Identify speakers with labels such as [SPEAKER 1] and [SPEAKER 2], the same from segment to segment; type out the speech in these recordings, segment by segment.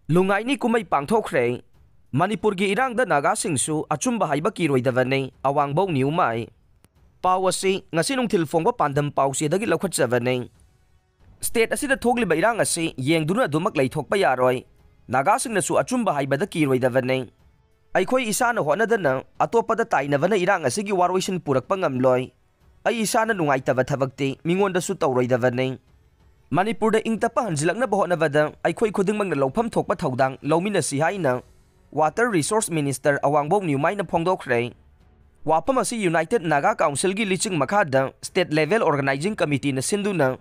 [SPEAKER 1] Lungaini kumay pangthokre Manipur gi irangda nagasingsu achumba haiba kiroidavane awangbo niumai pawasi ngasi nungthil phongba pandam pawsi dagi lokhatchavane state asida thogliba irang asi yengduna dumak leithokpa yaroi nagasingnasu achumba haibada kiroidavane aikhoi isana honadana atopada tainavana irang asigi warwaison purakpa ngamloi ai isana nungaitaba thabakti mingondasu tawroidavane Manipur da ingtapa hanjilakna bahonavada aikhoi khudingmangna lawpham thokpa thodang lawminasi haina Water Resource Minister Awangbo Niumai na phongdokhre wapam asi United Naga Council gi liching makhada State Level Organizing Committee na sinduna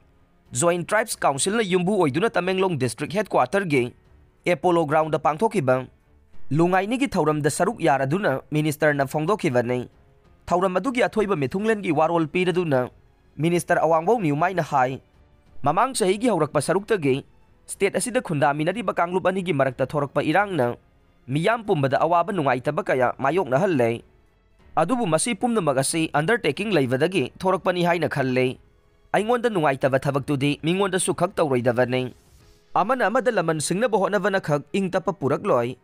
[SPEAKER 1] Joint Tribes Council na yumbu oiduna Tamenglong District Headquarter gi Apollo Ground da pangthokiba lungai ni gi thauram da saruk yaraduna Minister na phongdokhibane thauram adu gi athoiba methunglen gi warol piraduna Minister Awangbo Niumai na hai mamang chahi gi haurakpa sarukta gi state asida khundaminari bakanglup ani gi marakta thorakpa irang na Miyam pumbada awaba nungaitaba kaya mayok na halle adubu masi pumnamak asi undertaking leibadagi thorakpani haina khalle aingonda nungaitaba thabaktudi mingonda su khak tawroidavane amana amada laman singna bohonavana khak ingtapa purakloi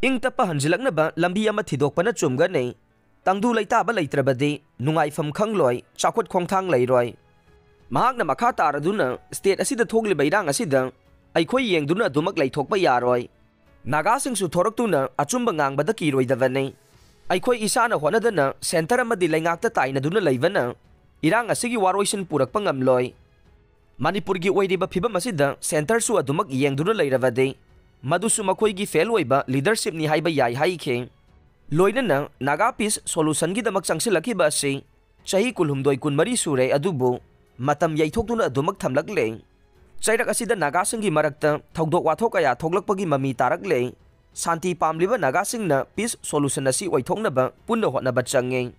[SPEAKER 1] ingtapa hanjilaknaba lambi ama thidokpana chumgane tangdu leitaba leitrabadi nungaifam khangloi chakhot khongthang leiroi mahakna makha taraduna state asida thogliba irang asida aikhoi yengduna dumak leithokpa yaroi Nagasingsu thoraktuna achumba ngangbada kiroidavane aikhoi isana honadana center amadi leingakta tainaduna leivana irang asigi warwaison purakpa ngamloi Manipur gi oiriba phibam asida center su adumak yengduna leiravade madusu makhoi gi fail oiba leadership ni haiba yai haikhe loinana Naga Peace Solution gi damak changsilaki ba si chahi kulhumdoi kunmari sure adubu matam yaithokduna adumak thamlakle Chairak asida Nagasingi marakta thogdok wathok kaya thoglakpagi mami tarakle santi pamliba Nagasingna peace solution asi oithoknaba punna hotnaba change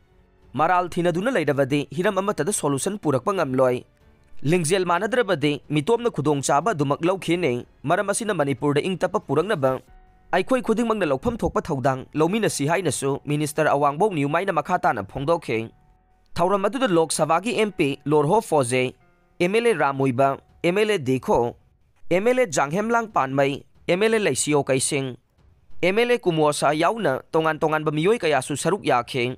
[SPEAKER 1] maral thinaduna leiravadi hiram amatada solution purakpa ngamloi lingjel manadrabadi mitomna khudong chaba dumak laukhine maram asina Manipur da ingtapa puraknaba aikhoi khudingmangna lawpham thokpa thodang lawmina si hainasu Minister Awangbo Niumai na makhata na phongdokhe thauram aduda Lok Sabha gi MP Lorho Foje MLA Ramuiba MLA Dekho, MLA Janghemlang Panmay, MLA Laisio Kaising, MLA Kumuosa Yauna, tongan-tongan bamiyoy kaya su saruk yakhe.